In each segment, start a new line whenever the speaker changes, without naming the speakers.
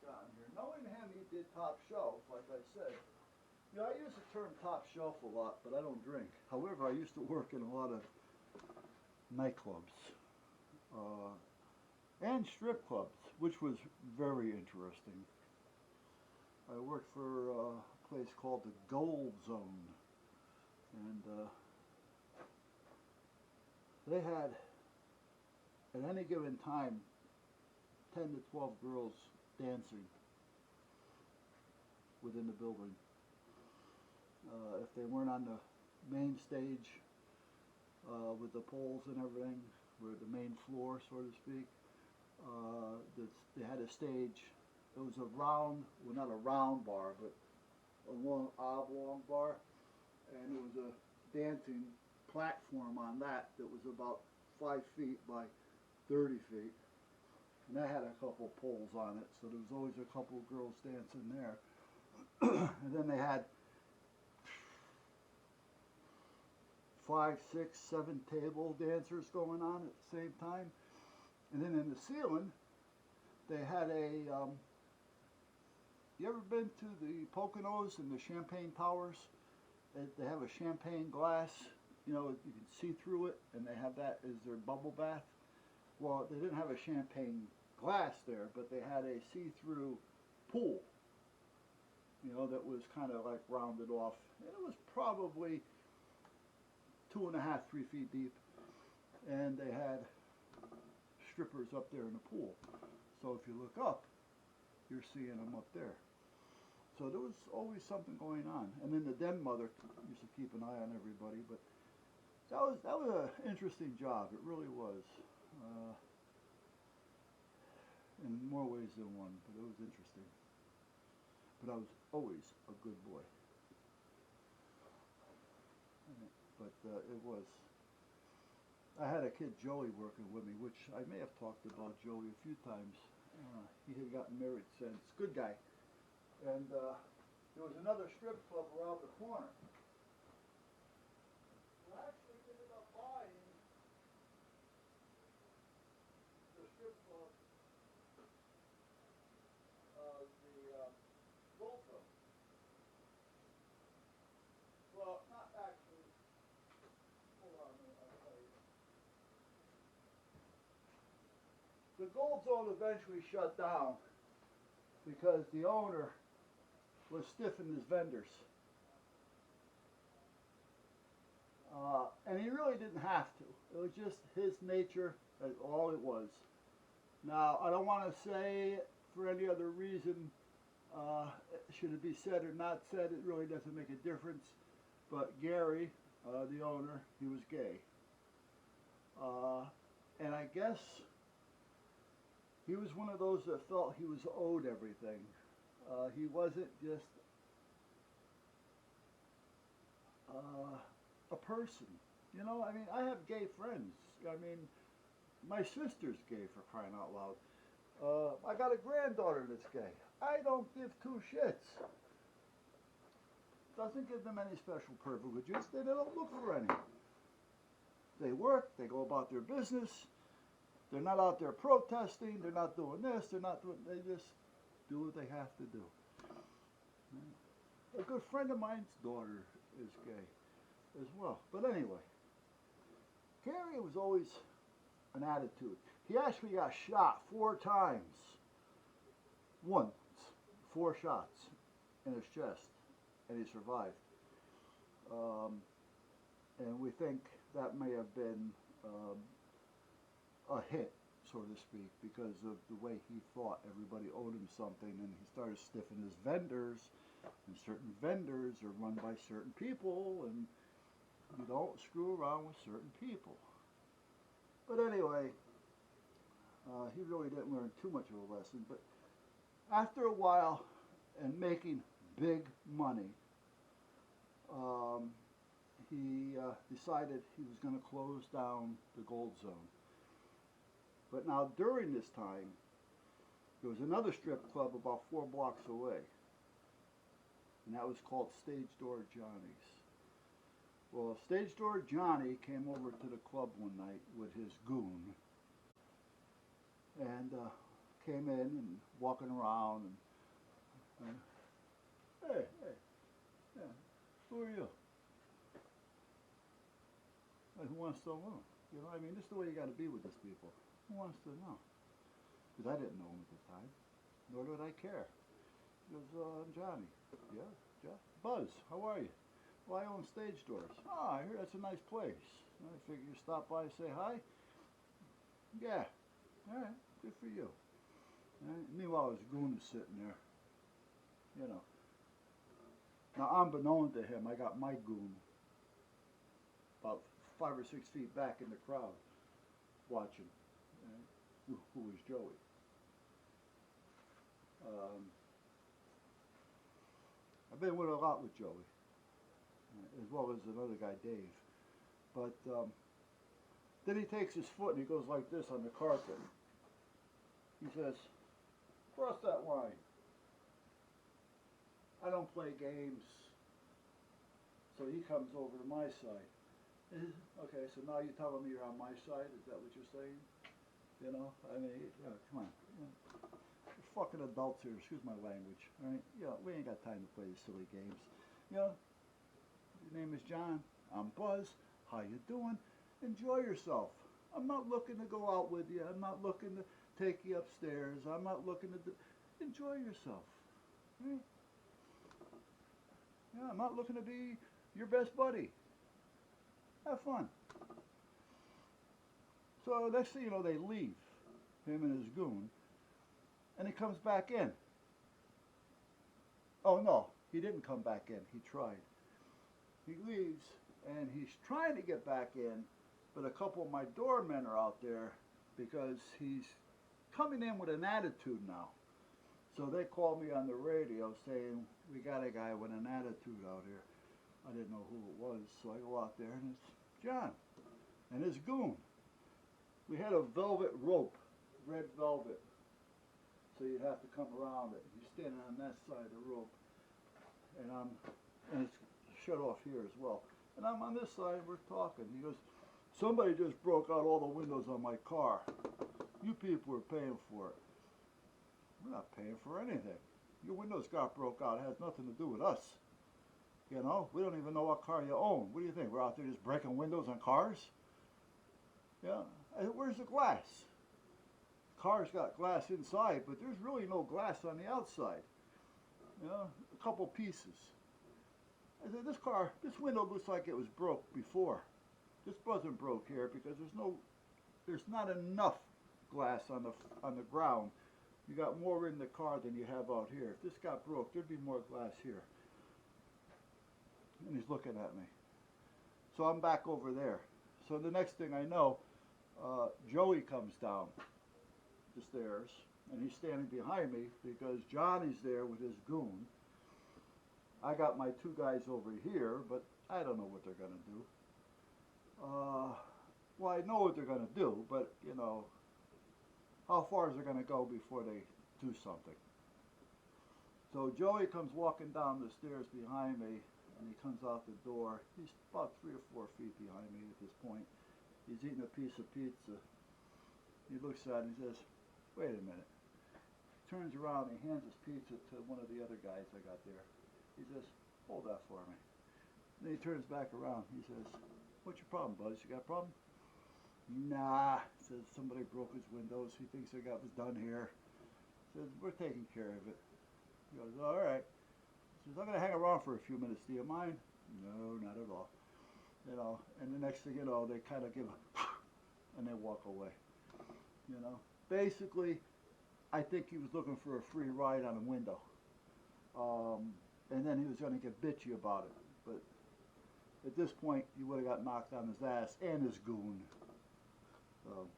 on here. Knowing him, he did top shelf, like I said. You know, I use the term top shelf a lot, but I don't drink. However, I used to work in a lot of nightclubs and strip clubs, which was very interesting. I worked for a place called the Gold Zone, and they had, at any given time, 10 to 12 girls dancing within the building. If they weren't on the main stage with the poles and everything, or the main floor, so to speak, they had a stage. It was a round, well, not a round bar, but a long oblong bar, and it was a dancing platform on that was about 5 feet by 30 feet. And that had a couple poles on it, so there was always a couple of girls dancing there. And then they had 5, 6, 7 table dancers going on at the same time. And then in the ceiling, they had a, you ever been to the Poconos and the Champagne Towers? They have a champagne glass, you know, you can see through it, and they have that as their bubble bath. Well, they didn't have a champagne glass there, but they had a see-through pool, you know, that was kind of like rounded off. And it was probably 2.5, 3 feet deep. And they had strippers up there in the pool. So if you look up, you're seeing them up there. So there was always something going on. And then the den mother used to keep an eye on everybody, but that was an interesting job. It really was. In more ways than one, but it was interesting. But I was always a good boy. But it was. I had a kid, Joey, working with me, which I may have talked about Joey a few times. He had gotten married since. Good guy. And there was another strip club around the corner. I actually ended up buying the strip club, the Gold Zone. Well, not actually. Hold on a minute, I'll tell you. The Gold Zone eventually shut down because the owner was stiffing his vendors. And he really didn't have to. It was just his nature, that's all it was. Now, I don't want to say for any other reason, should it be said or not said, it really doesn't make a difference. But Gary, the owner, he was gay. And I guess he was one of those that felt he was owed everything. He wasn't just a person. You know, I mean, I have gay friends. I mean, my sister's gay, for crying out loud. I got a granddaughter that's gay. I don't give two shits. Doesn't give them any special privileges. They don't look for any. They work, they go about their business. They're not out there protesting, they're not doing this, they just do what they have to do. A good friend of mine's daughter is gay as well. But anyway, Gary was always an attitude. He actually got shot 4 times. Once, 4 shots in his chest, and he survived. And we think that may have been a hit, so to speak, because of the way he thought everybody owed him something, and he started stiffing his vendors, and certain vendors are run by certain people, and you don't screw around with certain people. But anyway, he really didn't learn too much of a lesson, but after a while, and making big money, he decided he was going to close down the Gold Zone. But now during this time, there was another strip club about 4 blocks away, and that was called Stage Door Johnny's. Well, Stage Door Johnny came over to the club one night with his goon, and came in and walking around and hey, yeah, who are you? Like, who wants to know? You know, I mean, this is the way you got to be with these people. Who wants to know? Because I didn't know him at the time, nor did I care. He goes, I'm Johnny. Yeah, Jeff. Buzz, how are you? Well, I own Stage Doors. Oh, I hear that's a nice place. I figure you stop by and say hi. Yeah. All right, good for you. All right. Meanwhile, his goon is sitting there, you know. Now, unbeknown to him, I got my goon about 5 or 6 feet back in the crowd watching, who was Joey. I've been with a lot with Joey, as well as another guy, Dave. But then he takes his foot and he goes like this on the carpet. He says, cross that line. I don't play games. So he comes over to my side. Okay, so now you're telling me you're on my side? Is that what you're saying? You know, I mean, come on. You know, we're fucking adults here, excuse my language. All right? You know, we ain't got time to play these silly games. You know, your name is John. I'm Buzz. How you doing? Enjoy yourself. I'm not looking to go out with you. I'm not looking to take you upstairs. I'm not looking to enjoy yourself. Right? Yeah, I'm not looking to be your best buddy. Have fun. So next thing you know, they leave, him and his goon, and he comes back in. Oh no, he didn't come back in. He tried. He leaves, and he's trying to get back in, but a couple of my doormen are out there because he's coming in with an attitude now. So they called me on the radio saying, we got a guy with an attitude out here. I didn't know who it was, so I go out there and it's John and his goon. We had a velvet rope, red velvet, so you'd have to come around it. He's standing on that side of the rope, and it's shut off here as well. And I'm on this side, we're talking. He goes, somebody just broke out all the windows on my car. You people are paying for it. We're not paying for anything. Your windows got broke out. It has nothing to do with us. You know, we don't even know what car you own. What do you think? We're out there just breaking windows on cars? Yeah. Where's the glass? Car's got glass inside, but there's really no glass on the outside. You know, a couple pieces. I said, this window looks like it was broke before. This wasn't broke here because there's not enough glass on the ground. You got more in the car than you have out here. If this got broke, there'd be more glass here. And he's looking at me. So I'm back over there. So the next thing I know, Joey comes down the stairs, and he's standing behind me because Johnny's there with his goon. I got my two guys over here, but I don't know what they're going to do. Well, I know what they're going to do, but, you know, how far is it going to go before they do something? So Joey comes walking down the stairs behind me, and he comes out the door. He's about 3 or 4 feet behind me at this point. He's eating a piece of pizza. He looks at it and he says, wait a minute. He turns around and he hands his pizza to one of the other guys I got there. He says, hold that for me. Then he turns back around. He says, what's your problem, Buzz? You got a problem? Nah, says somebody broke his windows. He thinks they got was done here. Says, we're taking care of it. He goes, all right. He says, I'm going to hang around for a few minutes. Do you mind? No, not at all. You know, and the next thing you know, they kind of give a and they walk away. You know, basically, I think he was looking for a free ride on a window. And then he was going to get bitchy about it. But at this point, he would have got knocked on his ass and his goon.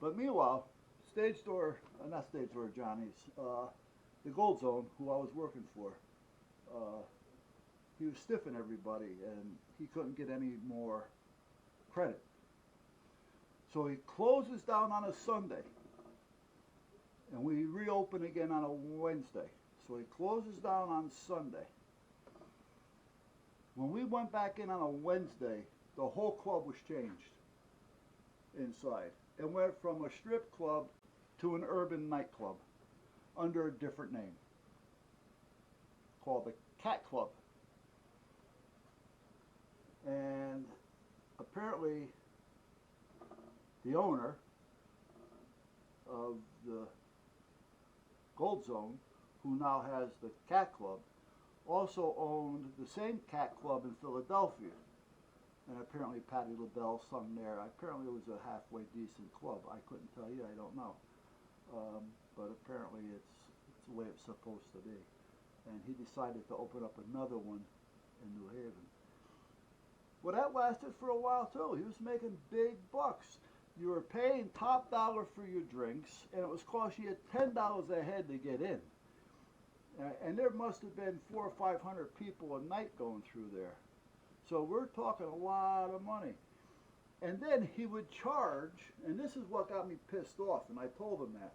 But meanwhile, not Stage Door, Johnny's, the Gold Zone, who I was working for, he was stiffing everybody and he couldn't get any more credit. So he closes down on a Sunday and we reopen again on a Wednesday. So he closes down on Sunday. When we went back in on a Wednesday, the whole club was changed inside. It went from a strip club to an urban nightclub. under a different name called the Cat Club. And apparently the owner of the Gold Zone, who now has the Cat Club, also owned the same Cat Club in Philadelphia. And apparently Patti LaBelle sung there. Apparently it was a halfway decent club. I couldn't tell you, I don't know. But apparently it's the way it's supposed to be. And he decided to open up another one in New Haven. Well, that lasted for a while too. He was making big bucks. You were paying top dollar for your drinks, and it was costing you $10 a head to get in. And there must have been 400 or 500 people a night going through there. So we're talking a lot of money. And then he would charge, and this is what got me pissed off, and I told him that.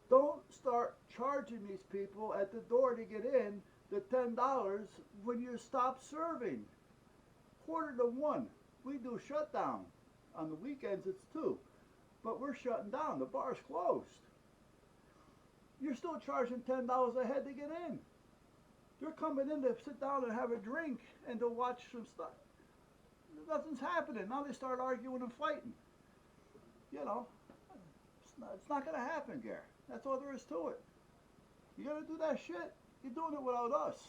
Don't start charging these people at the door to get in the $10 when you stop serving. 1:45. We do shutdown. On the weekends it's 2. But we're shutting down. The bar's closed. You're still charging $10 a head to get in. They're coming in to sit down and have a drink and to watch some stuff. Nothing's happening. Now they start arguing and fighting. You know, it's not going to happen, Gare. That's all there is to it. You got to do that shit. You're doing it without us.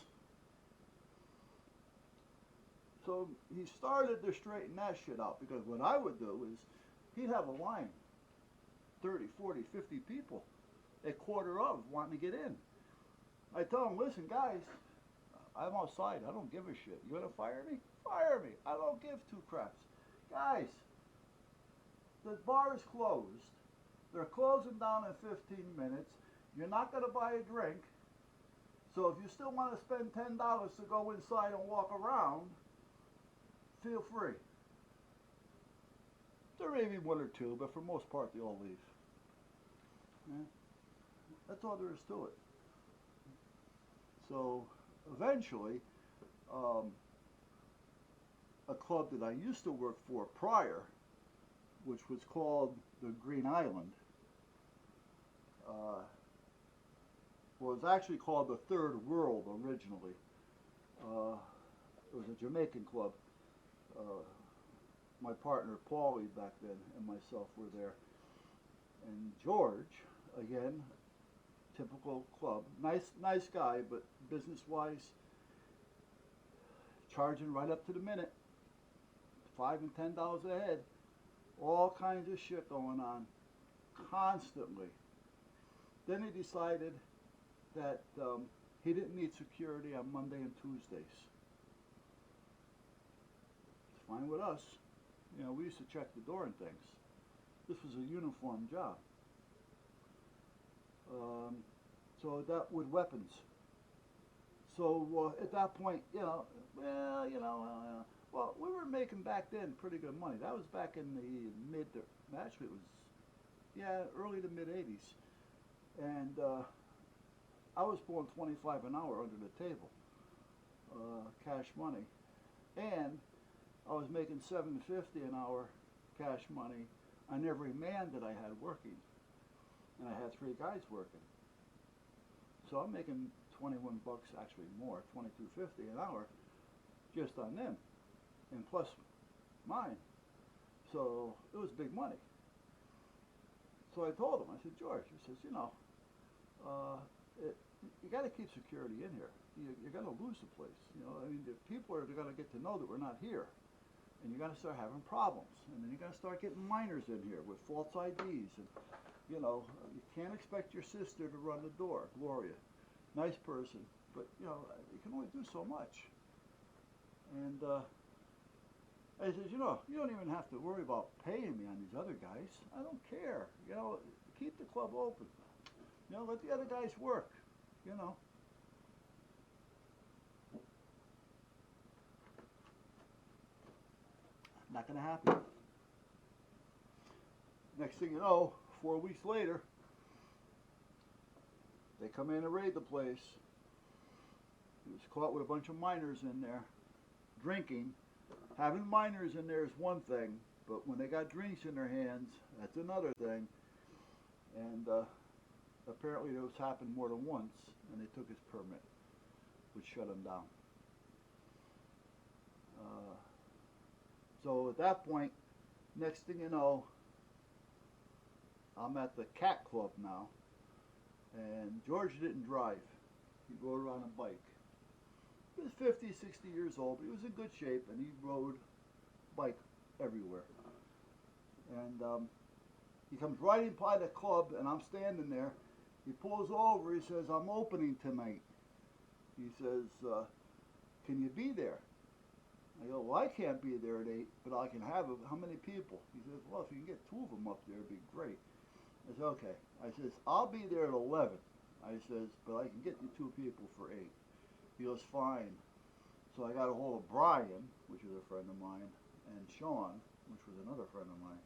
So he started to straighten that shit out, because what I would do is he'd have a line, 30, 40, 50 people, a quarter of wanting to get in. I tell him, listen, guys, I'm outside. I don't give a shit. You want to fire me? Fire me. I don't give two craps. Guys, the bar is closed. They're closing down in 15 minutes. You're not going to buy a drink. So if you still want to spend $10 to go inside and walk around, feel free. There may be one or two, but for most part they all leave. Yeah. That's all there is to it. So eventually, a club that I used to work for prior, which was called the Green Island, was actually called the Third World originally. It was a Jamaican club. My partner Paulie back then and myself were there. And George, again, typical club, nice guy, but business-wise, charging right up to the minute, $5 and $10 a head, all kinds of shit going on, constantly. Then he decided that he didn't need security on Monday and Tuesdays. It's fine with us. You know, we used to check the door and things. This was a uniform job. So that with weapons. So at that point, you know, well, we were making back then pretty good money. That was back in the actually it was, early to mid 80s. And I was pulling 25 an hour under the table, cash money. And I was making $7.50 an hour cash money on every man that I had working. And I had 3 guys working. So I'm making 21 bucks, actually more, $22.50 an hour just on them, and plus mine. So it was big money. So I told him, I said, George, he says, you know, you got to keep security in here. You're going to lose the place. You know, I mean, the people are going to get to know that we're not here. And you're going to start having problems. And then you're going to start getting minors in here with false IDs. And, you know, you can't expect your sister to run the door, Gloria. Nice person. But, you know, you can only do so much. And I said, you know, you don't even have to worry about paying me on these other guys. I don't care. You know, keep the club open. You know, let the other guys work. You know. Not going to happen. Next thing you know, 4 weeks later, they come in and raid the place. He was caught with a bunch of minors in there, drinking. Having minors in there is one thing, but when they got drinks in their hands, that's another thing. And apparently this happened more than once, and they took his permit, which shut him down. So at that point, next thing you know, I'm at the Cat Club now, and George didn't drive. He rode on a bike. He was 50, 60 years old, but he was in good shape, and he rode bike everywhere. And he comes riding by the club, and I'm standing there. He pulls over. He says, "I'm opening tonight." He says, "Can you be there?" I go, "Well, I can't be there at 8, but I can have how many people?" He says, "Well, if you can get 2 of them up there, it'd be great." I said, "Okay." I says, "I'll be there at 11. I says, "But I can get you 2 people for 8. He goes, "Fine." So I got a hold of Brian, which is a friend of mine, and Sean, which was another friend of mine,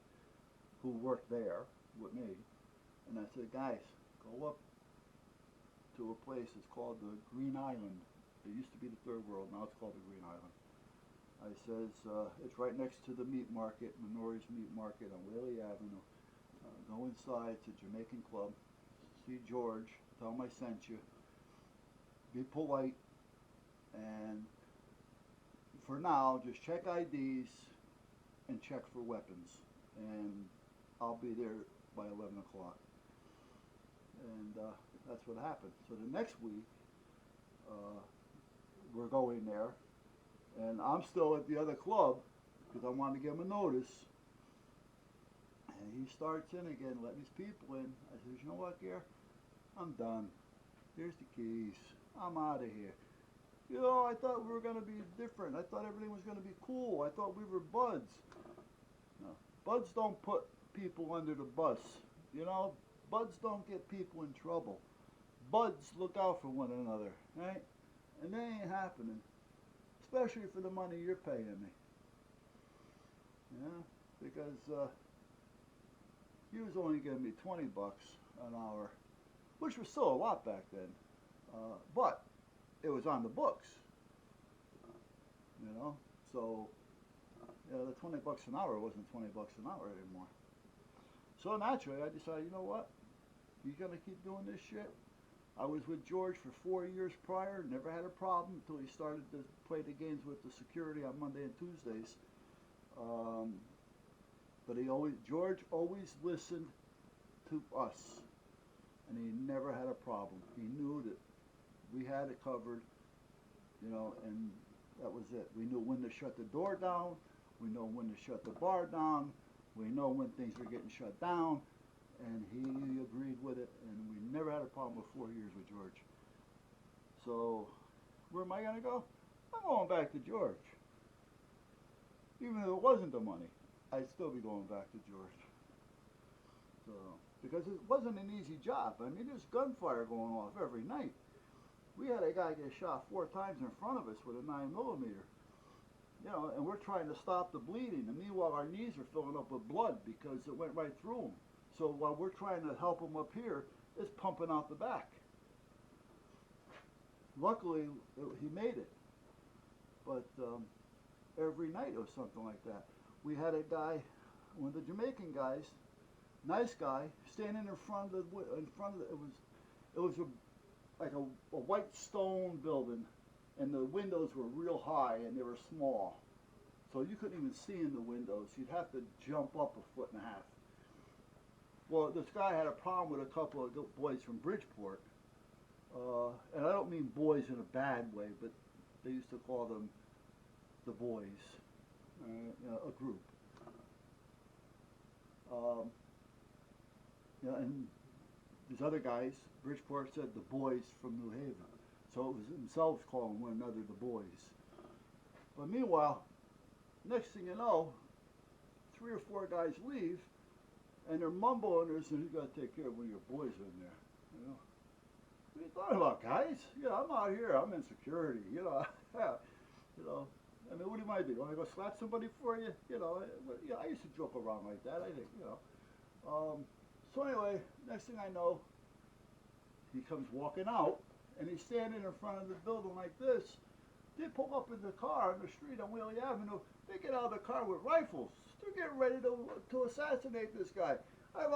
who worked there with me. And I said, "Guys, go up to a place that's called the Green Island. It used to be the Third World, now it's called the Green Island." I says, "It's right next to the meat market, Minori's Meat Market on Whaley Avenue. Go inside, it's a Jamaican club. See George, tell him I sent you. Be polite, and for now, just check IDs and check for weapons. And I'll be there by 11 o'clock. And that's what happened. So the next week, we're going there, and I'm still at the other club because I wanted to give him a notice. And he starts in again, letting his people in. I says, "You know what, Gare? I'm done. Here's the keys. I'm out of here. You know, I thought we were going to be different. I thought everything was going to be cool. I thought we were buds." No, buds don't put people under the bus. You know, buds don't get people in trouble. Buds look out for one another, right? And that ain't happening, especially for the money you're paying me. Yeah, because he was only giving me $20 an hour, which was still a lot back then. But it was on the books, you know. So the $20 an hour wasn't $20 an hour anymore. So naturally, I decided, you know what? You're gonna keep doing this shit. I was with George for 4 years prior, never had a problem until he started to play the games with the security on Monday and Tuesdays. But George always listened to us, and he never had a problem. He knew that we had it covered, you know, and that was it. We knew when to shut the door down. We know when to shut the bar down. We know when things were getting shut down, and he agreed with it, and we never had a problem with 4 years with George. So, where am I going to go? I'm going back to George. Even if it wasn't the money, I'd still be going back to George. So, because it wasn't an easy job. I mean, there's gunfire going off every night. We had a guy get shot 4 times in front of us with a 9mm. You know, and we're trying to stop the bleeding, and meanwhile our knees are filling up with blood because it went right through them. So while we're trying to help him up here, it's pumping out the back. Luckily, he made it, but every night it was something like that. We had a guy, one of the Jamaican guys, nice guy, standing in front of it was like a white stone building, and the windows were real high and they were small, so you couldn't even see in the windows. You'd have to jump up 1.5 feet. Well, this guy had a problem with a couple of boys from Bridgeport, and I don't mean boys in a bad way, but they used to call them the boys, you know, a group. You know, and these other guys, Bridgeport said the boys from New Haven. So it was themselves calling one another the boys. But meanwhile, next thing you know, 3 or 4 guys leave, and they're mumbling, and you got to take care of one of your boys in there. You know, what are you talking about, guys? You know, I'm out here, I'm in security. You know, you know. I mean, what do you want to do? You want to go slap somebody for you? You know, I used to joke around like that. I think, you know. So anyway, next thing I know, he comes walking out, and he's standing in front of the building like this. They pull up in the car on the street on Whaley Avenue. They get out of the car with rifles. They're getting ready to assassinate this guy. I